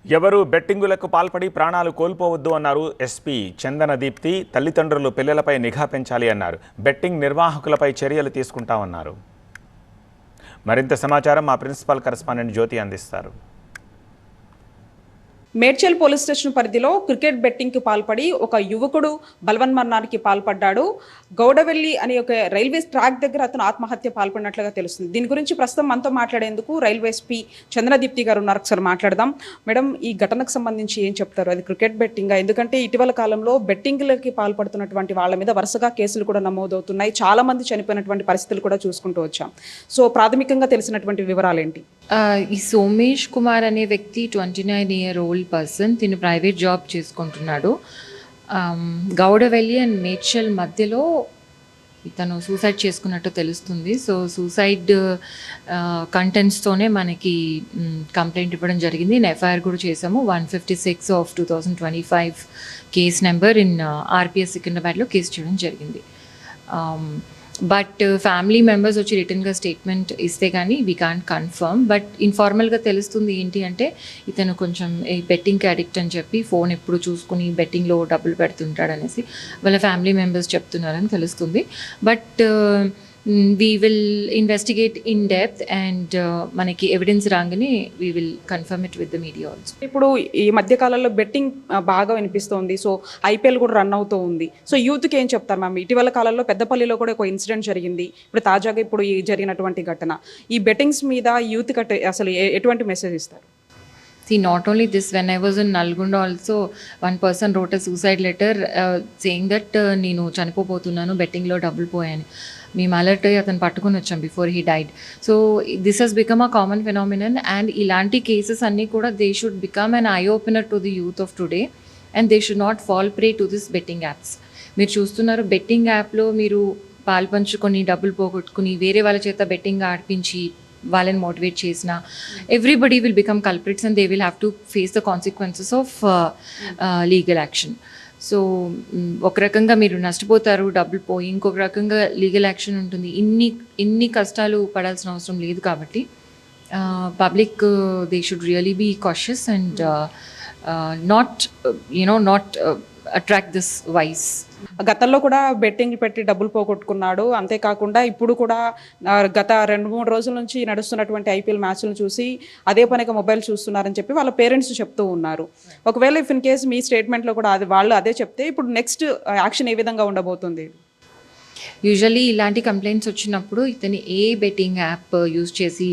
ఎవరు బెట్టింగులకు పాల్పడి ప్రాణాలు కోల్పోవద్దు అన్నారు ఎస్పీ చందన దీప్తి. తల్లిదండ్రులు పిల్లలపై నిఘా పెంచాలి అన్నారు. బెట్టింగ్ నిర్వాహకులపై చర్యలు తీసుకుంటామన్నారు. మరింత సమాచారం మా ప్రిన్సిపల్ కరెస్పాండెంట్ జ్యోతి అందిస్తారు. మేడ్చల్ పోలీస్ స్టేషన్ పరిధిలో క్రికెట్ బెట్టింగ్కి పాల్పడి ఒక యువకుడు బలవన్మరణానికి పాల్పడ్డాడు. గౌడవెల్లి అనే ఒక రైల్వే ట్రాక్ దగ్గర అతను ఆత్మహత్య పాల్పడినట్లుగా తెలుస్తుంది. దీని గురించి ప్రస్తుతం మనతో మాట్లాడేందుకు రైల్వే ఎస్పీ చంద్రదీప్తి గారు ఉన్నారు. ఒకసారి మాట్లాడదాం. మేడం, ఈ ఘటనకు సంబంధించి ఏం చెప్తారు? అది క్రికెట్ బెట్టింగ్? ఎందుకంటే ఇటీవల కాలంలో బెట్టింగ్లకి పాల్పడుతున్నటువంటి వాళ్ళ మీద వరుసగా కేసులు కూడా నమోదవుతున్నాయి. చాలా మంది చనిపోయినటువంటి పరిస్థితులు కూడా చూసుకుంటూ వచ్చాం. సో ప్రాథమికంగా తెలిసినటువంటి వివరాలు ఏంటి? ఈ సోమేష్ కుమార్ అనే వ్యక్తి 29-year-old పర్సన్. తిను ప్రైవేట్ జాబ్ చేసుకుంటున్నాడు. గౌడవెల్లి అండ్ మేడ్చల్ మధ్యలో ఇతను సూసైడ్ చేసుకున్నట్టు తెలుస్తుంది. సో సూసైడ్ కంటెంట్స్తోనే మనకి కంప్లైంట్ ఇవ్వడం జరిగింది. ఎఫ్ఐఆర్ కూడా చేసాము. 156/2025 కేస్ నెంబర్ ఇన్ ఆర్పిఎస్ సికింద్రాబాద్లో కేసు చేయడం జరిగింది. బట్ ఫ్యామిలీ మెంబర్స్ వచ్చి రిటర్న్గా స్టేట్మెంట్ ఇస్తే కానీ వీ కాంట్ కన్ఫర్మ్. బట్ ఇన్ఫార్మల్గా తెలుస్తుంది ఏంటి అంటే ఇతను కొంచెం ఈ బెట్టింగ్కి అడిక్ట్ అని చెప్పి ఫోన్ ఎప్పుడు చూసుకుని బెట్టింగ్లో డబ్బులు పెడుతుంటాడు అనేసి వాళ్ళ ఫ్యామిలీ మెంబర్స్ చెప్తున్నారని తెలుస్తుంది. But we will investigate in depth and మనకి ఎవిడెన్స్ రాగానే we will confirm it with the media also. ఇప్పుడు ఈ మధ్య కాలంలో బెట్టింగ్ బాగా వినిపిస్తోంది. సో ఐపీఎల్ కూడా రన్ అవుతూ ఉంది. సో యూత్కి ఏం చెప్తారు మ్యామ్? ఇటీవల కాలంలో పెద్దపల్లిలో కూడా ఒక ఇన్సిడెంట్ జరిగింది. ఇప్పుడు తాజాగా ఇప్పుడు ఈ జరిగినటువంటి ఘటన, ఈ బెట్టింగ్స్ మీద యూత్ అసలు ఎటువంటి మెసేజ్ ఇస్తారు? See, not only this, when I was in Nalgonda also, one person wrote a suicide letter saying that నేను చనిపోతున్నాను, బెట్టింగ్లో డబ్బులు పోయాను. మేము అలర్ట్ అయ్యి అతను పట్టుకుని వచ్చాం before he died. So this he's become a common phenomenon and ఇలాంటి కేసెస్ అన్నీ కూడా they should become an eye opener to the youth of today and they should not fall prey to this betting apps. మీరు చూస్తున్నారు, betting యాప్లో మీరు పాల్పంచుకొని డబ్బులు పోగొట్టుకుని వేరే వాళ్ళ చేత బెట్టింగ్ ఆడిపించి వాళ్ళని మోటివేట్ చేసిన everybody will become culprits and they will have to face the consequences of legal action. So ఒక రకంగా మీరు నష్టపోతారు, డబ్బులు పోయి, ఇంకొక రకంగా లీగల్ యాక్షన్ ఉంటుంది. ఇన్ని కష్టాలు పడాల్సిన అవసరం లేదు. కాబట్టి public they should really be cautious and not attract this vice. గతంలో కూడా బెట్టింగ్ పెట్టి డబ్బులు పోగొట్టుకున్నాడు. అంతేకాకుండా ఇప్పుడు కూడా గత 2-3 రోజుల నుంచి నడుస్తున్నటువంటి ఐపీఎల్ మ్యాచ్లను చూసి అదే పనిగా మొబైల్ చూస్తున్నారని చెప్పి వాళ్ళ పేరెంట్స్ చెప్తూ ఉన్నారు. ఒకవేళ ఇఫ్ ఇన్ కేసు మీ స్టేట్మెంట్లో కూడా వాళ్ళు అదే చెప్తే ఇప్పుడు నెక్స్ట్ యాక్షన్ ఏ విధంగా ఉండబోతుంది? యూజువల్లీ ఇలాంటి కంప్లైంట్స్ వచ్చినప్పుడు ఇతని ఏ బెట్టింగ్ యాప్ యూజ్ చేసి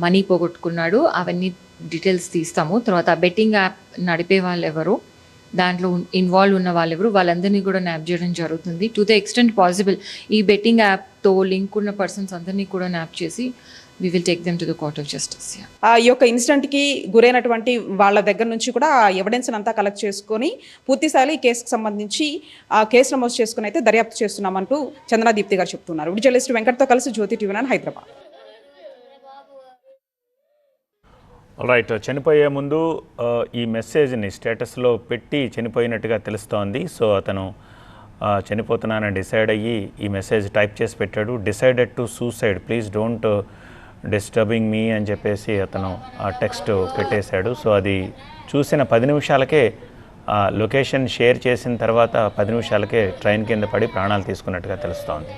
మనీ పోగొట్టుకున్నాడు అవన్నీ డీటెయిల్స్ తీస్తాము. తర్వాత బెట్టింగ్ యాప్ నడిపే వాళ్ళు ఎవరు, దాంట్లో ఇన్వాల్వ్ ఉన్న వాళ్ళు ఎవరు, వాళ్ళందరినీ కూడా న్యాప్ చేయడం జరుగుతుంది. టు ద ఎక్స్టెంట్ పాసిబుల్ ఈ బెట్టింగ్ యాప్తో లింక్ ఉన్న పర్సన్స్ అందరినీ కూడా న్యాప్ చేసి we will take them to the court of justice. ఈ యొక్క ఇన్సిడెంట్కి గురైనటువంటి వాళ్ళ దగ్గర నుంచి కూడా ఎవిడెన్స్ అంతా కలెక్ట్ చేసుకొని పూర్తిస్థాయి ఈ కేసుకు సంబంధించి కేసు నమోదు చేసుకుని అయితే దర్యాప్తు చేస్తున్నామంటూ చంద్రదీప్తి గారు చెప్తున్నారు. జర్నలిస్ట్ వెంకట్తో కలిసి జ్యోతి టీవీ 9 హైదరాబాద్. రైట్, చనిపోయే ముందు ఈ మెసేజ్ని స్టేటస్లో పెట్టి చనిపోయినట్టుగా తెలుస్తోంది. సో అతను చనిపోతున్నానని డిసైడ్ అయ్యి ఈ మెసేజ్ టైప్ చేసి పెట్టాడు. Decided to suicide, please don't disturbing మీ అని చెప్పేసి అతను ఆ టెక్స్ట్ పెట్టేశాడు. సో అది చూసిన 10 నిమిషాలకే లొకేషన్ షేర్ చేసిన తర్వాత 10 నిమిషాలకే ట్రైన్ కింద పడి ప్రాణాలు తీసుకున్నట్టుగా తెలుస్తోంది.